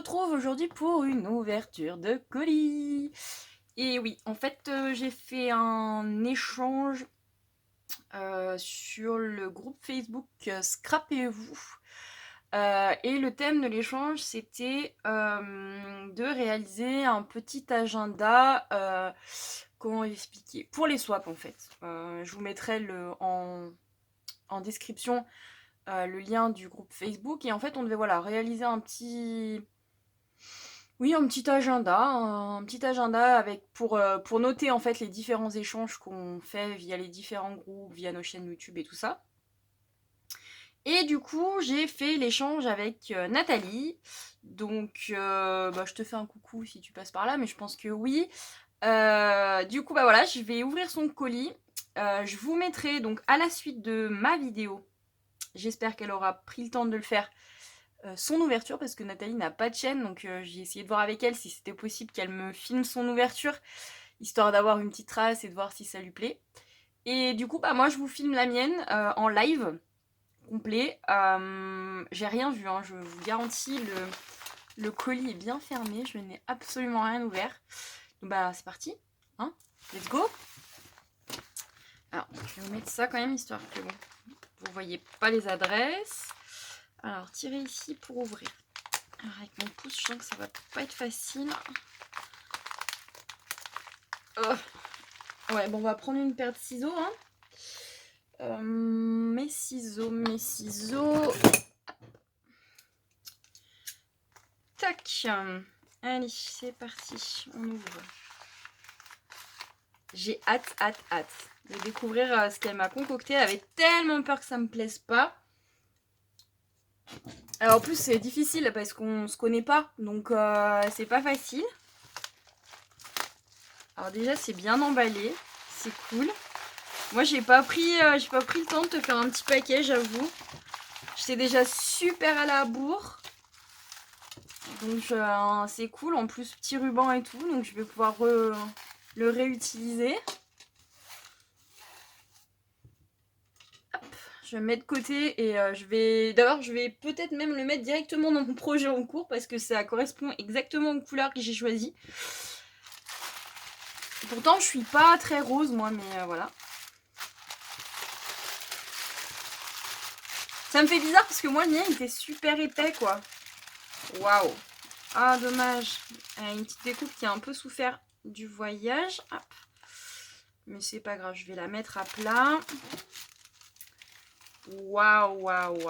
retrouve aujourd'hui pour une ouverture de colis. Et oui, en fait, j'ai fait un échange sur le groupe Facebook Scrapez-vous. Et le thème de l'échange, c'était de réaliser un petit agenda, comment expliquer, pour les swaps en fait. Je vous mettrai en description le lien du groupe Facebook. Et en fait, on devait voilà, réaliser un petit... Oui, un petit agenda avec pour noter en fait les différents échanges qu'on fait via les différents groupes, via nos chaînes YouTube et tout ça. Et du coup, j'ai fait l'échange avec Nathalie. Donc, je te fais un coucou si tu passes par là, mais je pense que oui. Du coup, voilà, je vais ouvrir son colis. Je vous mettrai donc à la suite de ma vidéo. J'espère qu'elle aura pris le temps de le faire. Son ouverture parce que Nathalie n'a pas de chaîne, donc j'ai essayé de voir avec elle si c'était possible qu'elle me filme son ouverture, histoire d'avoir une petite trace et de voir si ça lui plaît. Et du coup, moi je vous filme la mienne en live complet. J'ai rien vu, hein, je vous garantis, le colis est bien fermé, je n'ai absolument rien ouvert. Donc c'est parti, hein, let's go. Alors, je vais vous mettre ça quand même, histoire que bon, vous voyez pas les adresses. Alors, tirez ici pour ouvrir. Alors, avec mon pouce, je sens que ça va pas être facile. Oh. Ouais, bon, on va prendre une paire de ciseaux. Hein. Mes ciseaux. Tac. Allez, c'est parti. On ouvre. J'ai hâte de découvrir ce qu'elle m'a concocté. Elle avait tellement peur que ça me plaise pas. Alors en plus c'est difficile parce qu'on se connaît pas, donc c'est pas facile. Alors déjà c'est bien emballé, c'est cool. Moi j'ai pas pris le temps de te faire un petit paquet, j'avoue. J'étais déjà super à la bourre. Donc c'est cool, en plus petit ruban et tout, donc je vais pouvoir le réutiliser. Hop, je vais le mettre de côté et je vais peut-être même le mettre directement dans mon projet en cours parce que ça correspond exactement aux couleurs que j'ai choisies. Pourtant, je suis pas très rose, moi, mais voilà. Ça me fait bizarre parce que moi, le mien, il était super épais, quoi. Waouh. Ah, dommage. Une petite découpe qui a un peu souffert du voyage. Hop. Mais c'est pas grave, je vais la mettre à plat. Waouh. Alors,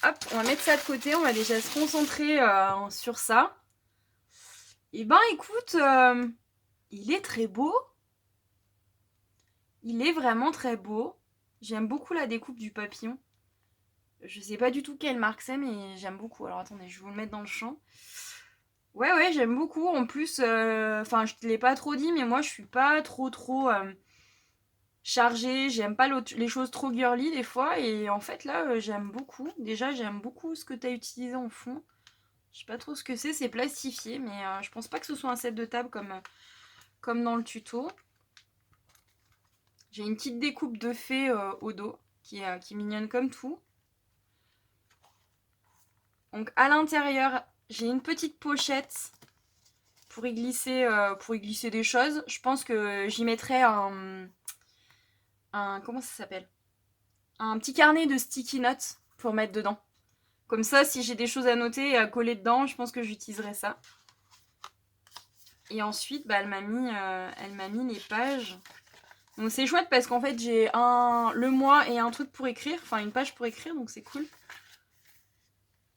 hop, on va mettre ça de côté. On va déjà se concentrer sur ça. Et écoute, il est très beau. Il est vraiment très beau. J'aime beaucoup la découpe du papillon. Je sais pas du tout quelle marque c'est, mais j'aime beaucoup. Alors attendez, je vais vous le mettre dans le champ. Ouais, j'aime beaucoup. En plus, je te l'ai pas trop dit, mais moi je suis pas trop chargée. J'aime pas les choses trop girly des fois. Et en fait là, j'aime beaucoup. Déjà, j'aime beaucoup ce que tu as utilisé en fond. Je sais pas trop ce que c'est plastifié, mais je pense pas que ce soit un set de table comme dans le tuto. J'ai une petite découpe de fée au dos qui est mignonne comme tout. Donc à l'intérieur, j'ai une petite pochette pour y glisser des choses. Je pense que j'y mettrai comment ça s'appelle, un petit carnet de sticky notes pour mettre dedans. Comme ça, si j'ai des choses à noter et à coller dedans, je pense que j'utiliserai ça. Et ensuite, elle m'a mis les pages. Donc c'est chouette parce qu'en fait, j'ai le mois et un truc pour écrire, enfin une page pour écrire, donc c'est cool.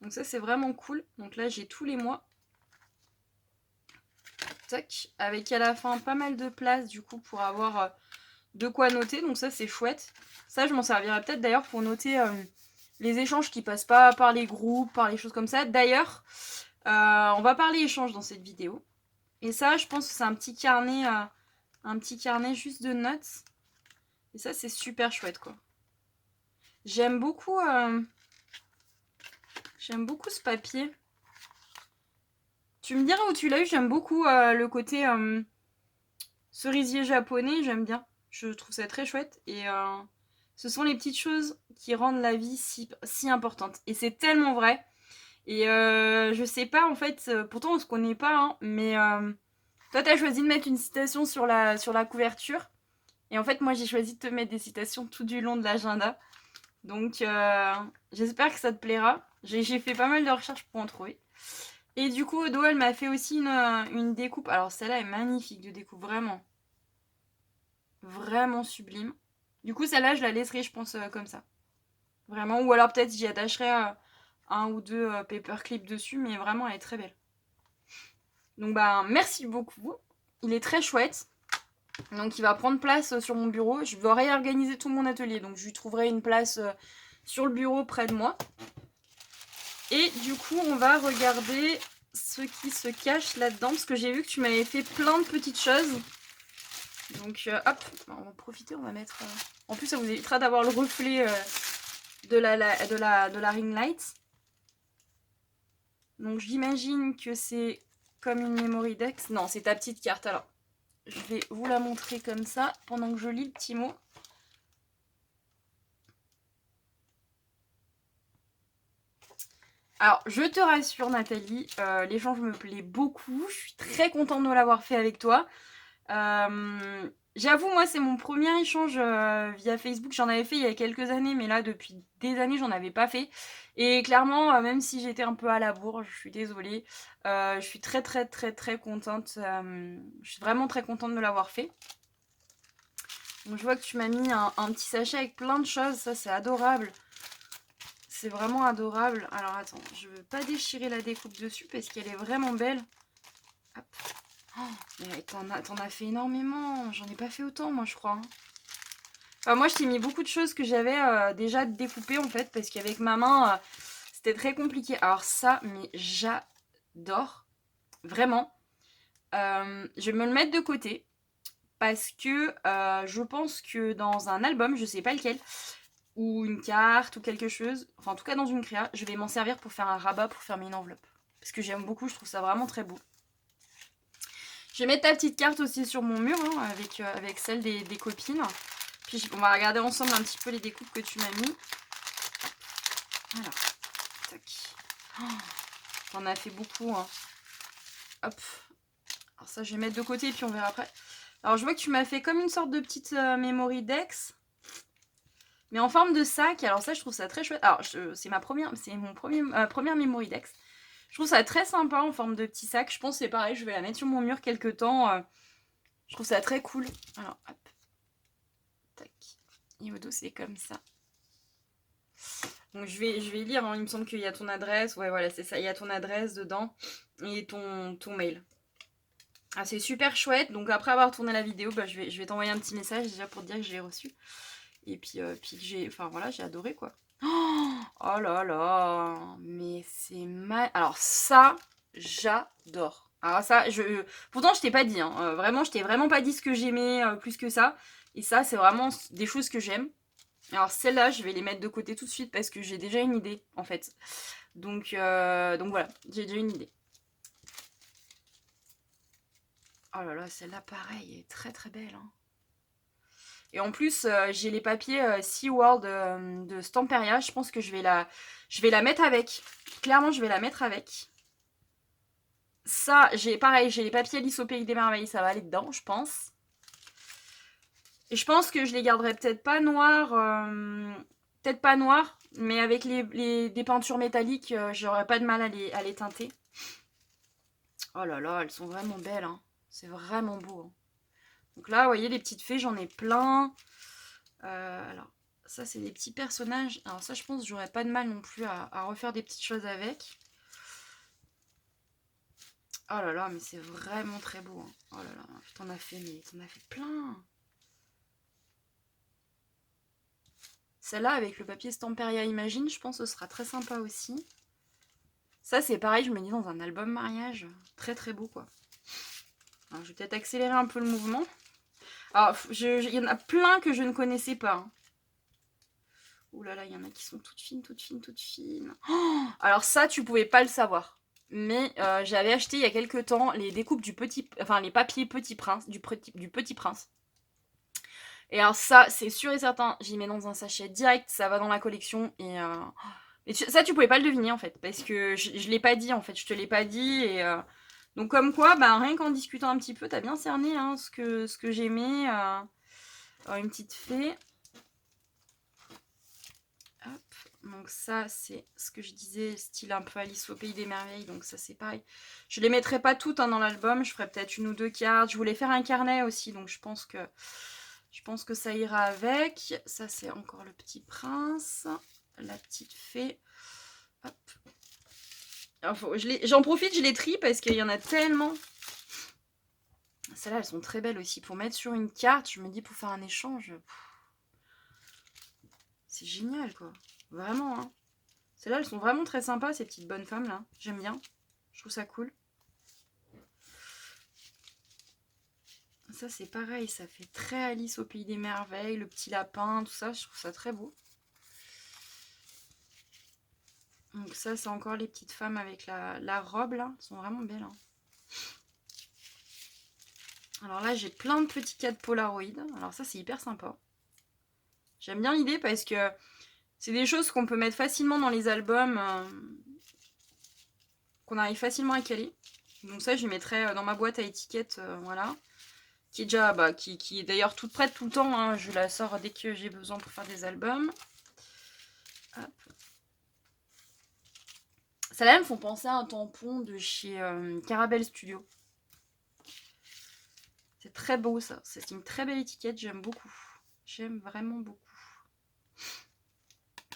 Donc ça, c'est vraiment cool. Donc là, j'ai tous les mois. Tac. Avec à la fin pas mal de place, du coup, pour avoir de quoi noter. Donc ça, c'est chouette. Ça, je m'en servirai peut-être d'ailleurs pour noter les échanges qui passent pas par les groupes, par les choses comme ça. D'ailleurs, on va parler échanges dans cette vidéo. Et ça, je pense que c'est un petit carnet juste de notes. Et ça, c'est super chouette, quoi. J'aime beaucoup ce papier. Tu me diras où tu l'as eu, j'aime beaucoup le côté cerisier japonais, j'aime bien. Je trouve ça très chouette. Et ce sont les petites choses qui rendent la vie si importante. Et c'est tellement vrai. Et je sais pas, en fait, pourtant on se connaît pas, hein, mais toi, t'as choisi de mettre une citation sur la couverture. Et en fait, moi, j'ai choisi de te mettre des citations tout du long de l'agenda. Donc, j'espère que ça te plaira. J'ai fait pas mal de recherches pour en trouver. Et du coup, Odo, elle m'a fait aussi une découpe. Alors, celle-là est magnifique de découpe, vraiment. Vraiment sublime. Du coup, celle-là, je la laisserai, je pense, comme ça. Vraiment. Ou alors, peut-être, j'y attacherai un ou deux paperclips dessus, mais vraiment, elle est très belle. Donc, bah, merci beaucoup. Il est très chouette. Donc, il va prendre place sur mon bureau. Je vais réorganiser tout mon atelier. Donc, je lui trouverai une place sur le bureau près de moi. Et du coup, on va regarder ce qui se cache là-dedans. Parce que j'ai vu que tu m'avais fait plein de petites choses. Donc, hop, on va en profiter. On va mettre... En plus, ça vous évitera d'avoir le reflet de la ring light. Donc, j'imagine que c'est comme une memory dex. Non, c'est ta petite carte. Alors, je vais vous la montrer comme ça pendant que je lis le petit mot. Alors, je te rassure, Nathalie, l'échange me plaît beaucoup. Je suis très contente de l'avoir fait avec toi. J'avoue, moi, c'est mon premier échange via Facebook. J'en avais fait il y a quelques années, mais là, depuis des années, j'en avais pas fait. Et clairement, même si j'étais un peu à la bourre, je suis désolée. Je suis très, très, très, très contente. Je suis vraiment très contente de l'avoir fait. Donc, je vois que tu m'as mis un petit sachet avec plein de choses. Ça, c'est adorable. C'est vraiment adorable. Alors, attends, je veux pas déchirer la découpe dessus parce qu'elle est vraiment belle. Hop. Oh, mais t'en as fait énormément. J'en ai pas fait autant, moi, je crois. Enfin, moi, je t'ai mis beaucoup de choses que j'avais déjà découpées, en fait, parce qu'avec ma main, c'était très compliqué. Alors ça, mais j'adore. Vraiment. Je vais me le mettre de côté. Parce que je pense que dans un album, je sais pas lequel, ou une carte, ou quelque chose, enfin, en tout cas dans une créa, je vais m'en servir pour faire un rabat, pour fermer une enveloppe. Parce que j'aime beaucoup, je trouve ça vraiment très beau. Je vais mettre ta petite carte aussi sur mon mur, hein, avec celle des copines. Puis on va regarder ensemble un petit peu les découpes que tu m'as mis. Voilà. Tac. Oh, t'en as fait beaucoup, hein. Hop. Alors ça, je vais mettre de côté et puis on verra après. Alors je vois que tu m'as fait comme une sorte de petite memory dex. Mais en forme de sac. Alors ça, je trouve ça très chouette. Alors c'est mon première memory dex. Je trouve ça très sympa en forme de petit sac. Je pense que c'est pareil, je vais la mettre sur mon mur quelques temps. Je trouve ça très cool. Alors, hop. Tac. Et au dos, c'est comme ça. Donc je vais lire, hein. Il me semble qu'il y a ton adresse. Ouais, voilà, c'est ça. Il y a ton adresse dedans et ton mail. Ah, c'est super chouette. Donc après avoir tourné la vidéo, bah, je vais t'envoyer un petit message déjà pour te dire que j'ai reçu. Et puis que j'ai... Enfin voilà, j'ai adoré quoi. Oh là là. Mais c'est mal... Alors ça, j'adore. Alors ça, pourtant je t'ai pas dit, hein. Vraiment, je t'ai vraiment pas dit ce que j'aimais plus que ça. Et ça, c'est vraiment des choses que j'aime. Alors celles-là, je vais les mettre de côté tout de suite parce que j'ai déjà une idée en fait. Donc voilà, j'ai déjà une idée. Oh là là, celle-là pareil, elle est très très belle, hein. Et en plus, j'ai les papiers SeaWorld de Stamperia. Je pense que je vais la mettre avec. Clairement, je vais la mettre avec. Ça, pareil, j'ai les papiers Alice au Pays des Merveilles. Ça va aller dedans, je pense. Et je pense que je les garderai peut-être pas noirs. Peut-être pas noirs. Mais avec des peintures métalliques, j'aurais pas de mal à les teinter. Oh là là, elles sont vraiment belles, hein. C'est vraiment beau, hein. Donc là, vous voyez, les petites fées, j'en ai plein. Alors, ça, c'est des petits personnages. Alors ça, je pense que j'aurais pas de mal non plus à refaire des petites choses avec. Oh là là, mais c'est vraiment très beau, hein. Oh là là, t'en as fait plein. Celle-là, avec le papier Stamperia Imagine, je pense que ce sera très sympa aussi. Ça, c'est pareil, je me dis dans un album mariage. Très très beau, quoi. Alors, je vais peut-être accélérer un peu le mouvement. Alors, il y en a plein que je ne connaissais pas, hein. Ouh là là, il y en a qui sont toutes fines, toutes fines, toutes fines. Oh, alors ça, tu pouvais pas le savoir. Mais j'avais acheté il y a quelques temps les découpes les papiers Petit Prince, du Petit Prince. Et alors ça, c'est sûr et certain, j'y mets dans un sachet direct, ça va dans la collection. Et Et ça, tu pouvais pas le deviner en fait, parce que je l'ai pas dit en fait, je te l'ai pas dit. Et donc, comme quoi, bah, rien qu'en discutant un petit peu, t'as bien cerné hein, ce que j'aimais. Une petite fée. Hop. Donc, ça, c'est ce que je disais, style un peu Alice au Pays des Merveilles. Donc, ça, c'est pareil. Je les mettrai pas toutes hein, dans l'album, je ferai peut-être une ou deux cartes. Je voulais faire un carnet aussi, donc je pense que ça ira avec. Ça, c'est encore le petit prince. La petite fée. Hop. J'en profite, je les trie parce qu'il y en a tellement. Celles-là, elles sont très belles aussi. Pour mettre sur une carte, je me dis pour faire un échange. C'est génial, quoi. Vraiment, hein. Celles-là, elles sont vraiment très sympas, ces petites bonnes femmes, là. J'aime bien. Je trouve ça cool. Ça, c'est pareil. Ça fait très Alice au Pays des Merveilles. Le petit lapin, tout ça. Je trouve ça très beau. Donc ça, c'est encore les petites femmes avec la robe, là. Elles sont vraiment belles, hein. Alors là, j'ai plein de petits cas de Polaroid. Alors ça, c'est hyper sympa. J'aime bien l'idée parce que c'est des choses qu'on peut mettre facilement dans les albums, qu'on arrive facilement à caler. Donc ça, je les mettrai dans ma boîte à étiquettes, voilà. Qui est déjà, qui est d'ailleurs toute prête tout le temps. Hein. Je la sors dès que j'ai besoin pour faire des albums. Hop. Celles-là me font penser à un tampon de chez Carabel Studio. C'est très beau ça. C'est une très belle étiquette, j'aime beaucoup. J'aime vraiment beaucoup.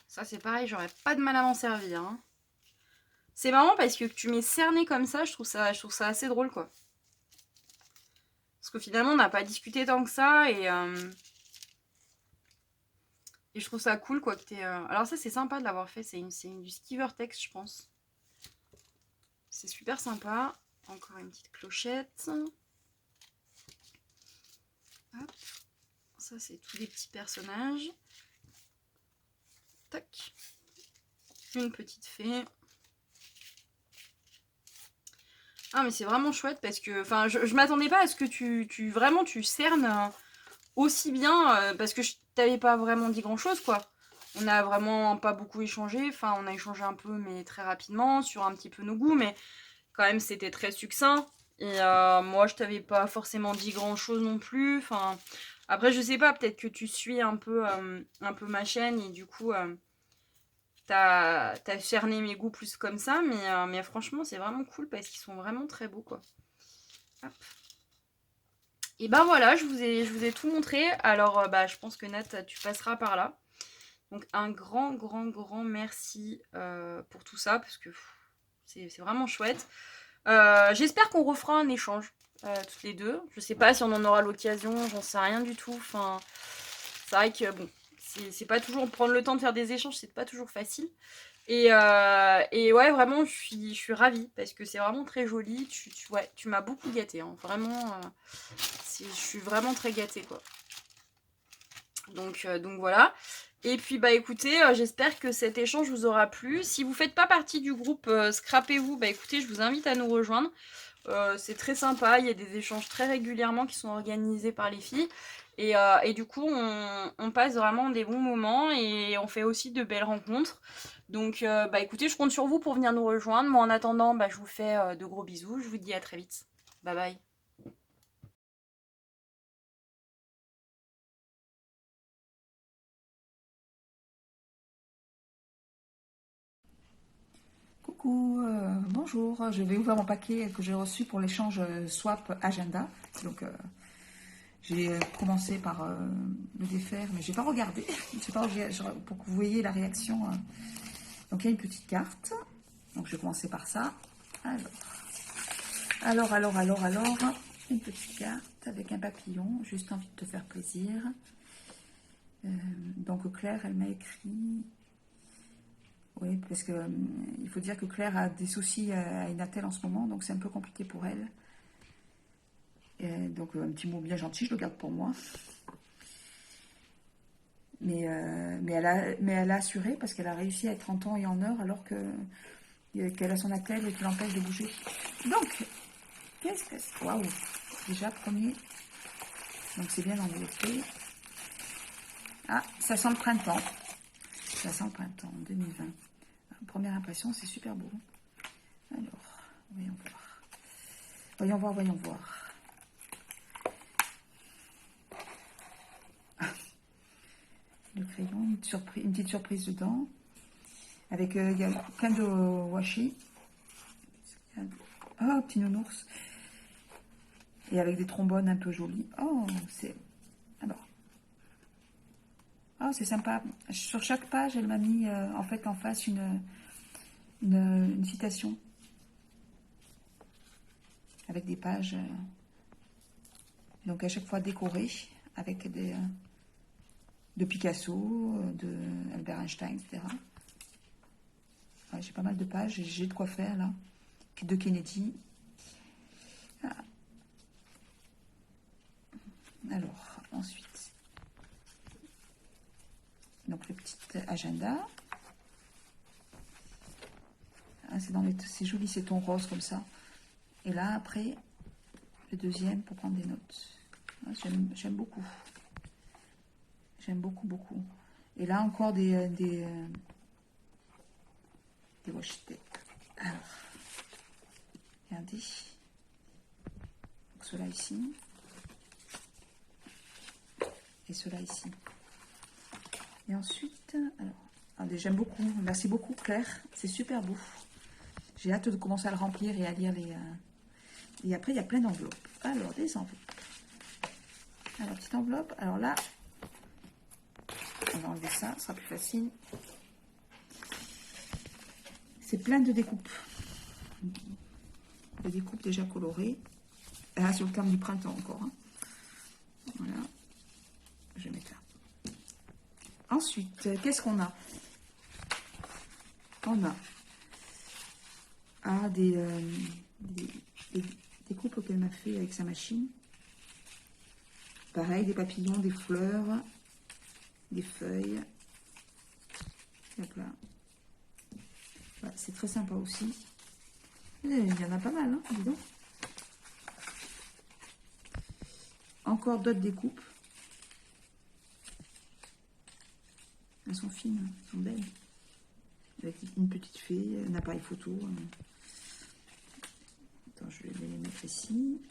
Ça c'est pareil, j'aurais pas de mal à m'en servir. Hein. C'est marrant parce que tu mets cerné comme ça, je trouve ça assez drôle quoi. Parce que finalement on n'a pas discuté tant que ça et je trouve ça cool quoi que t'aies. Alors ça c'est sympa de l'avoir fait, c'est du Skivertex je pense. C'est super sympa. Encore une petite clochette. Hop. Ça c'est tous des petits personnages. Tac. Une petite fée. Ah mais c'est vraiment chouette parce que enfin je m'attendais pas à ce que tu cernes aussi bien parce que je t'avais pas vraiment dit grand chose quoi. On a vraiment pas beaucoup échangé, enfin on a échangé un peu mais très rapidement sur un petit peu nos goûts mais quand même c'était très succinct et moi je t'avais pas forcément dit grand chose non plus, enfin après je sais pas peut-être que tu suis un peu ma chaîne et du coup t'as cerné mes goûts plus comme ça, mais franchement, c'est vraiment cool parce qu'ils sont vraiment très beaux, quoi. Hop. Et ben voilà, je vous ai tout montré. Alors, je pense que Nat, tu passeras par là. Donc, un grand, grand, grand merci pour tout ça parce que c'est vraiment chouette. J'espère qu'on refera un échange toutes les deux. Je sais pas si on en aura l'occasion, j'en sais rien du tout. Enfin, c'est vrai que bon, c'est pas toujours prendre le temps de faire des échanges, c'est pas toujours facile. Et ouais, vraiment, je suis ravie parce que c'est vraiment très joli. Ouais, tu m'as beaucoup gâtée. Hein. Vraiment, je suis vraiment très gâtée, quoi. Donc voilà. Et puis, bah écoutez, j'espère que cet échange vous aura plu. Si vous faites pas partie du groupe Scrapez-vous, bah écoutez, je vous invite à nous rejoindre. C'est très sympa, il y a des échanges très régulièrement qui sont organisés par les filles. Et du coup, on passe vraiment des bons moments et on fait aussi de belles rencontres. Donc, bah écoutez, je compte sur vous pour venir nous rejoindre. Moi, en attendant, bah, je vous fais de gros bisous. Je vous dis à très vite. Bye bye. Coucou, bonjour. Je vais ouvrir mon paquet que j'ai reçu pour l'échange Swap Agenda. Donc, j'ai commencé par le défaire, mais j'ai pas regardé. Je sais pas, pour que vous voyez la réaction. Donc, il y a une petite carte. Donc, je vais commencer par ça. Alors, une petite carte avec un papillon. Juste envie de te faire plaisir. Donc, Claire, elle m'a écrit. Oui, parce que il faut dire que Claire a des soucis à une attelle en ce moment, donc c'est un peu compliqué pour elle. Et donc un petit mot bien gentil, je le garde pour moi. Mais elle a assuré parce qu'elle a réussi à être en temps et en heure alors qu'elle a son attelle et que l'empêche de bouger. Donc, qu'est-ce que c'est? Waouh! Déjà, premier. Donc c'est bien enveloppé. Ah, ça sent le printemps. Ça sent le printemps 2020. Première impression, c'est super beau. Alors, voyons voir. Voyons voir, voyons voir. Le crayon, une petite surprise dedans. Avec, il y a plein de washi. Oh, petit nounours. Et avec des trombones un peu jolis. Oh, c'est... Alors. Oh, c'est sympa. Sur chaque page, elle m'a mis en fait en face une citation. Avec des pages. Donc à chaque fois décorées. Avec des... de Picasso, de Albert Einstein, etc. Ouais, j'ai pas mal de pages. J'ai de quoi faire là. De Kennedy. Ah. Alors, ensuite, donc le petit agenda. Ah, c'est joli, c'est ton rose comme ça. Et là, après, le deuxième pour prendre des notes. Ah, j'aime beaucoup. J'aime beaucoup, beaucoup. Et là, encore des washi tape. Alors, regardez. Donc, ceux-là ici. Et ceux-là ici. Et ensuite, alors j'aime beaucoup. Merci beaucoup, Claire. C'est super beau. J'ai hâte de commencer à le remplir et à lire les... Et après, il y a plein d'enveloppes. Alors, des enveloppes. Alors, petite enveloppe. Alors là, on va enlever ça. Ce sera plus facile. C'est plein de découpes. Des découpes déjà colorées. Ah, sur le terme du printemps encore. Hein. Voilà. Je vais mettre là. Ensuite, qu'est-ce qu'on a? On a des coupes qu'elle m'a fait avec sa machine. Pareil, des papillons, des fleurs, des feuilles. Hop là. Ouais, c'est très sympa aussi. Il y en a pas mal, hein, dis donc. Encore d'autres découpes. Elles sont fines, elles sont belles. Avec une petite fée, un appareil photo. Attends, je vais les mettre ici.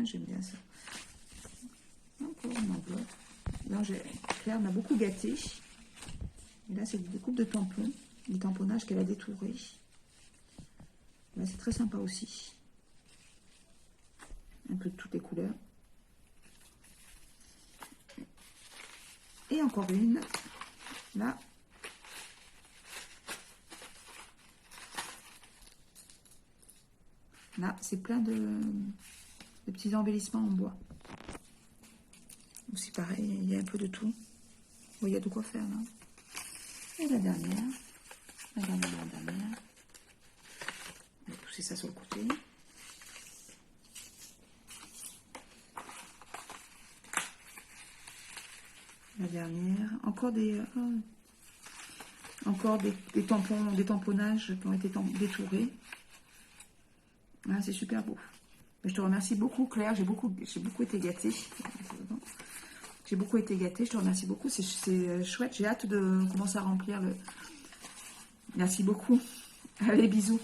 J'aime bien ça. Encore une enveloppe. Là, Claire m'a beaucoup gâté. Et là, c'est des découpes de tampons. Des tamponnages qu'elle a détourés. Là, c'est très sympa aussi. Un peu de toutes les couleurs. Et encore une. Là. Là, c'est plein de petits embellissements en bois. Aussi pareil, il y a un peu de tout. Bon, il y a de quoi faire là. Et la dernière. La dernière. On va pousser ça sur le côté. La dernière. Encore des tampons, des tamponnages qui ont été détourés. Ah, c'est super beau. Je te remercie beaucoup, Claire. J'ai beaucoup été gâtée. J'ai beaucoup été gâtée. Je te remercie beaucoup. C'est chouette. J'ai hâte de commencer à remplir le... Merci beaucoup. Allez, bisous.